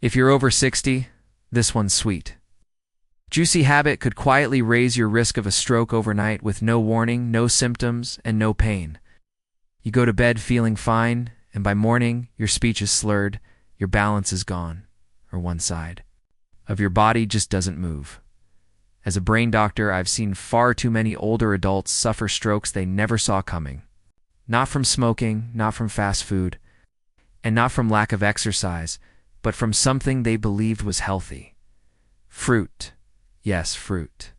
If you're over 60, this one's sweet. Juicy habit could quietly raise your risk of a stroke overnight with no warning, no symptoms, and no pain. You go to bed feeling fine, and by morning, your speech is slurred, your balance is gone, or one side of your body just doesn't move. As a brain doctor, I've seen far too many older adults suffer strokes they never saw coming. Not from smoking, not from fast food, and not from lack of exercise, but from something they believed was healthy. Fruit. Yes, fruit.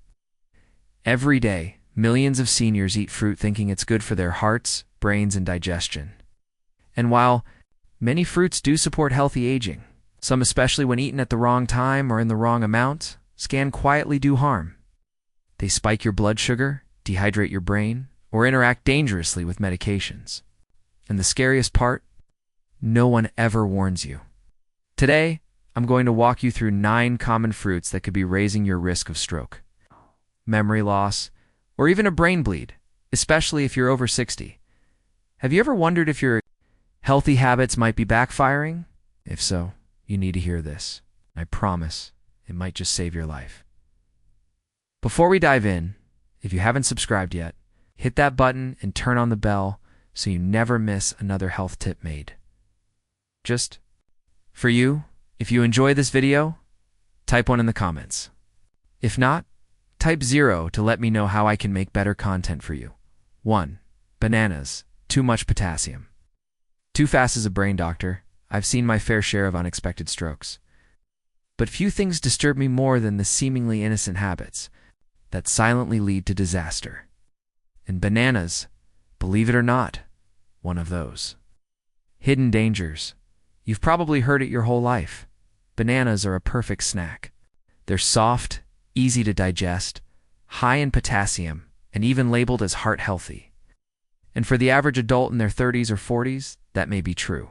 Every day, millions of seniors eat fruit thinking it's good for their hearts, brains, and digestion. And while many fruits do support healthy aging, some, especially when eaten at the wrong time or in the wrong amount, can quietly do harm. They spike your blood sugar, dehydrate your brain, or interact dangerously with medications. And the scariest part? No one ever warns you. Today, I'm going to walk you through 9 common fruits that could be raising your risk of stroke, memory loss, or even a brain bleed, especially if you're over 60. Have you ever wondered if your healthy habits might be backfiring? If so, you need to hear this. I promise it might just save your life. Before we dive in, if you haven't subscribed yet, hit that button and turn on the bell so you never miss another health tip made. Just for you, if you enjoy this video, type 1 in the comments. If not, type 0 to let me know how I can make better content for you. 1. Bananas. Too much potassium. Too fast as a brain doctor, I've seen my fair share of unexpected strokes. But few things disturb me more than the seemingly innocent habits that silently lead to disaster. And bananas, believe it or not, one of those. Hidden dangers. You've probably heard it your whole life. Bananas are a perfect snack. They're soft, easy to digest, high in potassium, and even labeled as heart healthy. And for the average adult in their 30s or 40s, that may be true.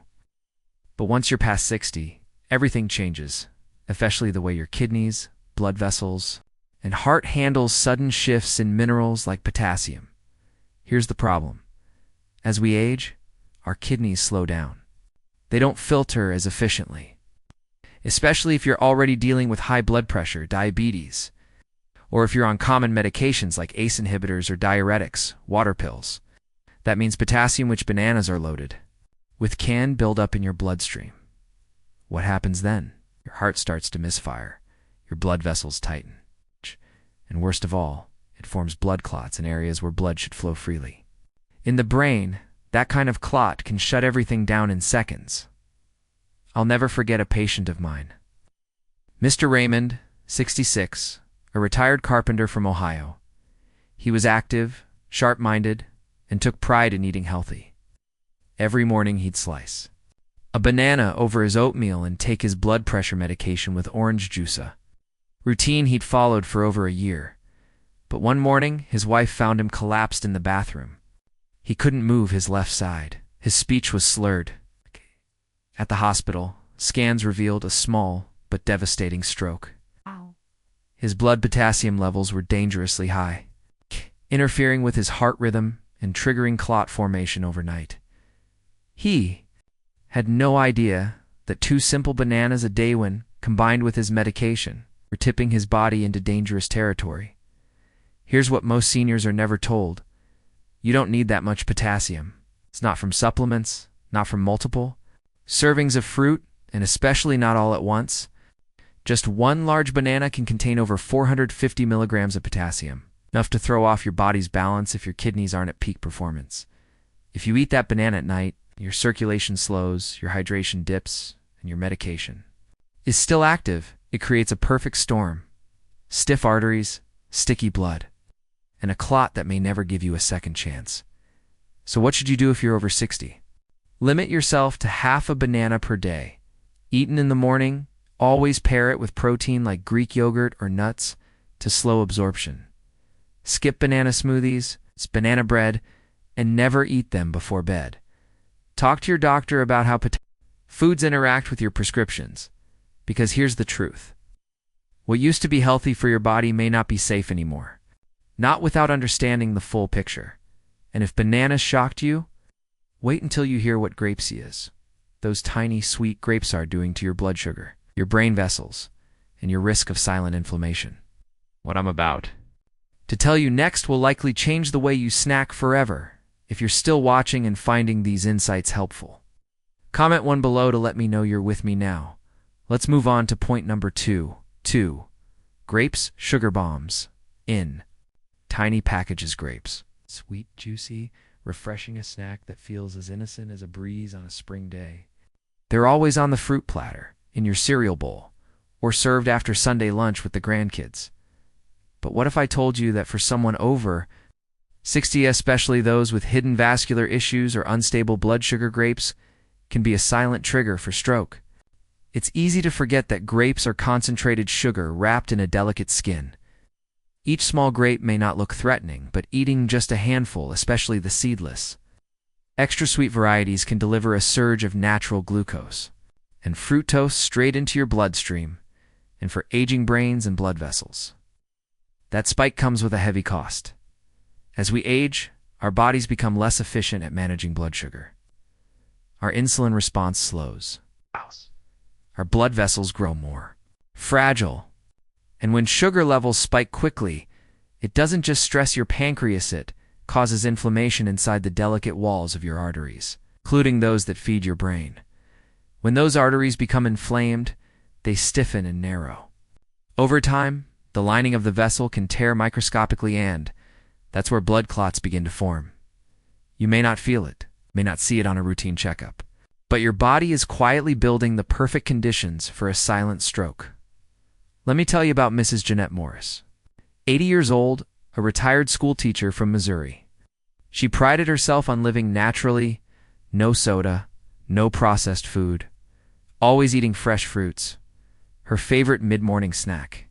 But once you're past 60, everything changes, especially the way your kidneys, blood vessels, and heart handles sudden shifts in minerals like potassium. Here's the problem. As we age, our kidneys slow down. They don't filter as efficiently, especially if you're already dealing with high blood pressure, diabetes, or if you're on common medications like ACE inhibitors or diuretics, water pills. That means potassium-rich bananas are loaded with can build up in your bloodstream. What happens then? Your heart starts to misfire, your blood vessels tighten, and worst of all, it forms blood clots in areas where blood should flow freely. In the brain, that kind of clot can shut everything down in seconds. I'll never forget a patient of mine. Mr. Raymond, 66, a retired carpenter from Ohio. He was active, sharp-minded, and took pride in eating healthy. Every morning he'd slice a banana over his oatmeal and take his blood pressure medication with orange juice. Routine he'd followed for over a year. But one morning, his wife found him collapsed in the bathroom. He couldn't move his left side. His speech was slurred. At the hospital, scans revealed a small but devastating stroke. His blood potassium levels were dangerously high, interfering with his heart rhythm and triggering clot formation overnight. He had no idea that 2 simple bananas a day, when combined with his medication, were tipping his body into dangerous territory. Here's what most seniors are never told. You don't need that much potassium. It's not from supplements, not from multiple servings of fruit, and especially not all at once. Just 1 large banana can contain over 450 milligrams of potassium, enough to throw off your body's balance if your kidneys aren't at peak performance. If you eat that banana at night, your circulation slows, your hydration dips, and your medication is still active. It creates a perfect storm. Stiff arteries, sticky blood, and a clot that may never give you a second chance. So what should you do if you're over 60? Limit yourself to half a banana per day. Eaten in the morning, always pair it with protein like Greek yogurt or nuts to slow absorption. Skip banana smoothies, banana bread, and never eat them before bed. Talk to your doctor about how foods interact with your prescriptions, because here's the truth. What used to be healthy for your body may not be safe anymore. Not without understanding the full picture. And if bananas shocked you, wait until you hear what grapeseed is. Those tiny, sweet grapes are doing to your blood sugar. your brain vessels, and your risk of silent inflammation. What I'm about to tell you next will likely change the way you snack forever if you're still watching and finding these insights helpful. Comment one below to let me know you're with me now. Let's move on to point number 2. Grapes, sugar bombs. In tiny packages. Grapes. Sweet, juicy, refreshing, a snack that feels as innocent as a breeze on a spring day. They're always on the fruit platter, in your cereal bowl, or served after Sunday lunch with the grandkids. But what if I told you that for someone over 60, especially those with hidden vascular issues or unstable blood sugar, grapes can be a silent trigger for stroke? It's easy to forget that grapes are concentrated sugar wrapped in a delicate skin. Each small grape may not look threatening, but eating just a handful, especially the seedless, extra sweet varieties, can deliver a surge of natural glucose and fructose straight into your bloodstream, and for aging brains and blood vessels, that spike comes with a heavy cost. As we age, our bodies become less efficient at managing blood sugar. Our insulin response slows. Our blood vessels grow more fragile. And when sugar levels spike quickly, it doesn't just stress your pancreas, it causes inflammation inside the delicate walls of your arteries, including those that feed your brain. When those arteries become inflamed, they stiffen and narrow. Over time, the lining of the vessel can tear microscopically, and that's where blood clots begin to form. You may not feel it, may not see it on a routine checkup, but your body is quietly building the perfect conditions for a silent stroke. Let me tell you about Mrs. Jeanette Morris. 80 years old, a retired school teacher from Missouri. She prided herself on living naturally, no soda, no processed food, always eating fresh fruits. Her favorite mid-morning snack,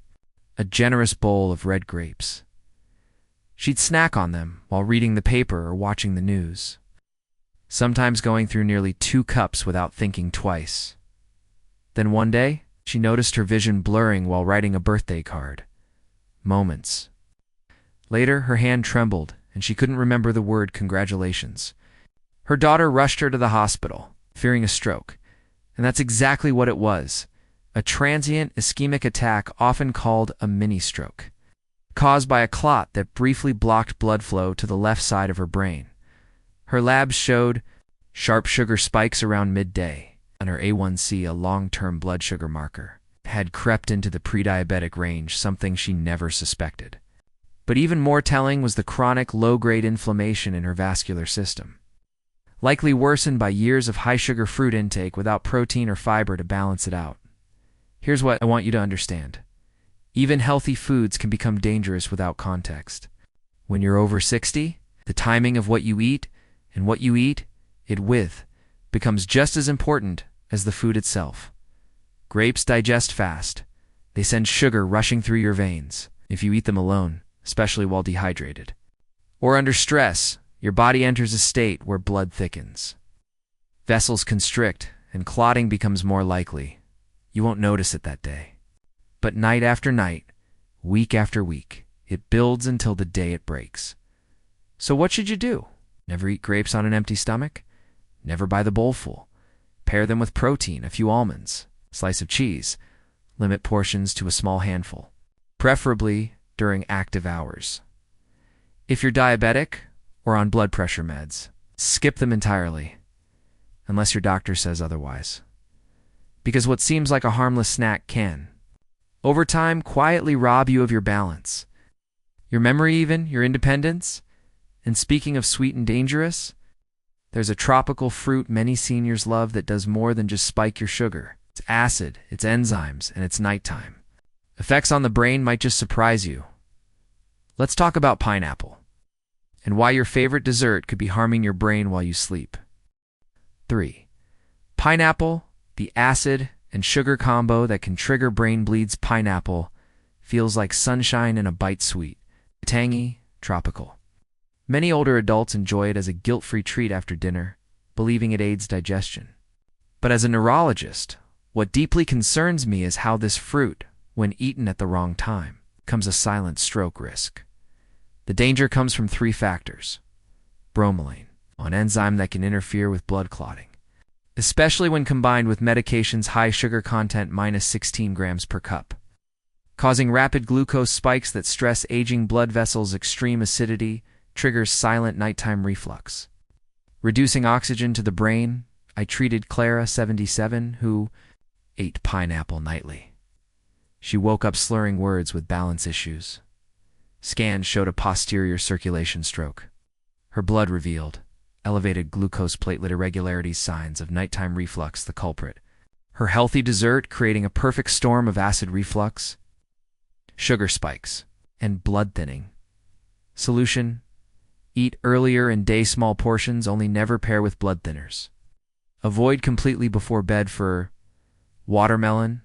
a generous bowl of red grapes. She'd snack on them while reading the paper or watching the news, sometimes going through nearly 2 cups without thinking twice. Then one day, she noticed her vision blurring while writing a birthday card. Moments later, her hand trembled, and she couldn't remember the word congratulations. Her daughter rushed her to the hospital, fearing a stroke, and that's exactly what it was. A transient ischemic attack, often called a mini-stroke, caused by a clot that briefly blocked blood flow to the left side of her brain. Her labs showed sharp sugar spikes around midday, and her A1C, a long-term blood sugar marker, had crept into the pre-diabetic range, something she never suspected. But even more telling was the chronic low-grade inflammation in her vascular system, likely worsened by years of high-sugar fruit intake without protein or fiber to balance it out. Here's what I want you to understand. Even healthy foods can become dangerous without context. When you're over 60, the timing of what you eat and what you eat it with becomes just as important as the food itself. Grapes digest fast. They send sugar rushing through your veins. If you eat them alone, especially while dehydrated, or under stress, your body enters a state where blood thickens. Vessels constrict, and clotting becomes more likely. You won't notice it that day. But night after night, week after week, it builds until the day it breaks. So what should you do? Never eat grapes on an empty stomach? Never buy the bowlful. Pair them with protein, a few almonds, a slice of cheese. Limit portions to a small handful, preferably during active hours. If you're diabetic or on blood pressure meds, skip them entirely, unless your doctor says otherwise. Because what seems like a harmless snack can, over time, quietly rob you of your balance, your memory even, your independence. And speaking of sweet and dangerous, there's a tropical fruit many seniors love that does more than just spike your sugar. It's acid, it's enzymes, and it's nighttime. Effects on the brain might just surprise you. Let's talk about pineapple, and why your favorite dessert could be harming your brain while you sleep. 3. Pineapple, the acid and sugar combo that can trigger brain bleeds. Pineapple feels like sunshine in a bite, sweet, tangy, tropical. Many older adults enjoy it as a guilt-free treat after dinner, believing it aids digestion. But as a neurologist, what deeply concerns me is how this fruit, when eaten at the wrong time, becomes a silent stroke risk. The danger comes from 3 factors. Bromelain, an enzyme that can interfere with blood clotting, especially when combined with medication's high sugar content minus 16 grams per cup, causing rapid glucose spikes that stress aging blood vessels. Extreme acidity triggers silent nighttime reflux. Reducing oxygen to the brain, I treated Clara, 77, who ate pineapple nightly. She woke up slurring words with balance issues. Scans showed a posterior circulation stroke. Her blood revealed elevated glucose platelet irregularities, signs of nighttime reflux, the culprit. Her healthy dessert creating a perfect storm of acid reflux, sugar spikes, and blood thinning. Solution: eat earlier in day, small portions only, never pair with blood thinners. Avoid completely before bed. For watermelon,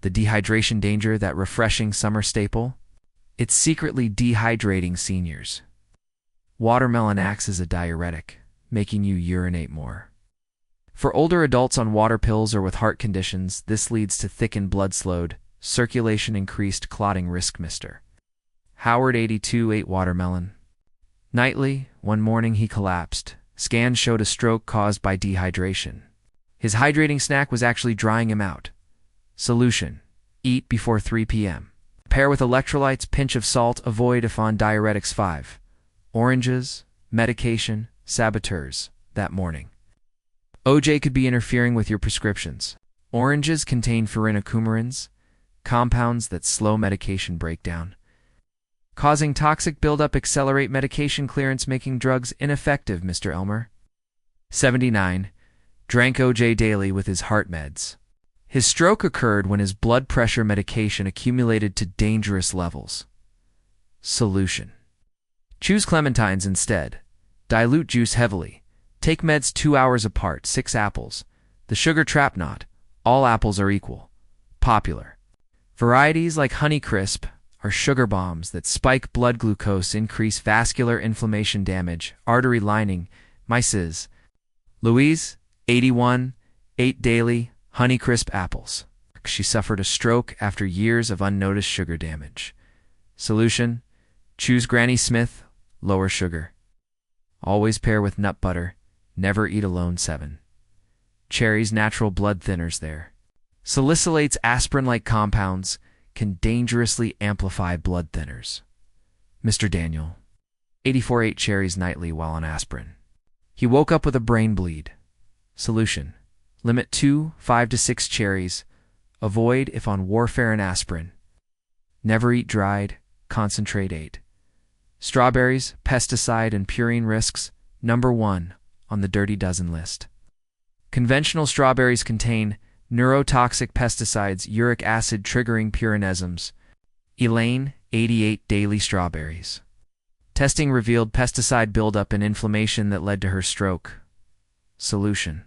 the dehydration danger, that refreshing summer staple, it's secretly dehydrating seniors. Watermelon acts as a diuretic, making you urinate more. For older adults on water pills or with heart conditions, this leads to thickened blood, slowed circulation, increased clotting risk. Mr. Howard, 82, ate watermelon nightly. One morning he collapsed. Scans showed a stroke caused by dehydration. His hydrating snack was actually drying him out. Solution: eat before 3 p.m. Pair with electrolytes, pinch of salt. Avoid if on diuretics. 5 oranges, medication, sabotages that morning. OJ could be interfering with your prescriptions. Oranges contain furanocoumarins, compounds that slow medication breakdown, causing toxic buildup, accelerate medication clearance, making drugs ineffective. Mr. Elmer, 79, drank OJ daily with his heart meds. His stroke occurred when his blood pressure medication accumulated to dangerous levels. Solution: choose clementines instead. Dilute juice heavily. Take meds 2 hours apart. 6 apples. The sugar trap: not all apples are equal. Popular varieties like Honeycrisp are sugar bombs that spike blood glucose, increase vascular inflammation, damage artery lining. Mrs. Louise, 81, ate daily Honeycrisp apples. She suffered a stroke after years of unnoticed sugar damage. Solution: choose Granny Smith, lower sugar. Always pair with nut butter. Never eat alone. 7. Cherries, natural blood thinners. There salicylates, aspirin-like compounds, can dangerously amplify blood thinners. Mr. Daniel, 84, ate cherries nightly while on aspirin. He woke up with a brain bleed. Solution: limit 5 to 6 cherries. Avoid if on warfarin aspirin. Never eat dried, concentrate. 8. Strawberries, pesticide and purine risks, number 1 on the dirty dozen list. Conventional strawberries contain neurotoxic pesticides, uric acid triggering purinisms. Elaine, 88, daily strawberries. Testing revealed pesticide buildup and inflammation that led to her stroke. Solution: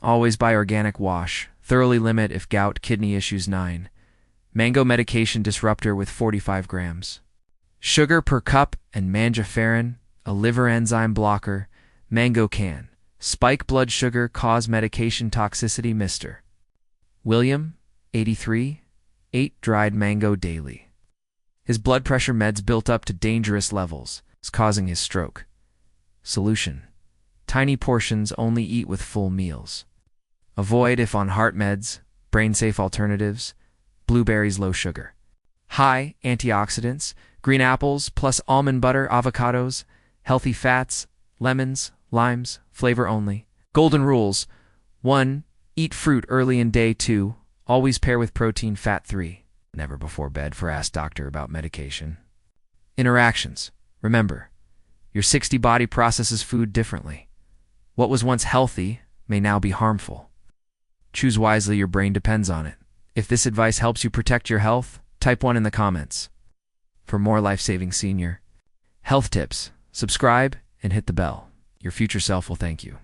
always buy organic wash. Thoroughly limit if gout, kidney issues. 9. Mango medication disruptor with 45 grams. Sugar per cup and mangiferin, a liver enzyme blocker. Mango can spike blood sugar, cause medication toxicity. Mr. William, 83, ate dried mango daily. His blood pressure meds built up to dangerous levels, causing his stroke. Solution: tiny portions only, eat with full meals. Avoid if on heart meds. Brain-safe alternatives: blueberries, low sugar. High antioxidants, green apples plus almond butter, avocados, healthy fats, lemons, limes, flavor only. Golden rules: 1. Eat fruit early in day. 2. Always pair with protein. Fat. 3. Never before bed. For ask doctor about medication. Interactions: remember, your 60 body processes food differently. What was once healthy may now be harmful. Choose wisely, your brain depends on it. If this advice helps you protect your health, type 1 in the comments. For more life-saving senior health tips, subscribe and hit the bell. Your future self will thank you.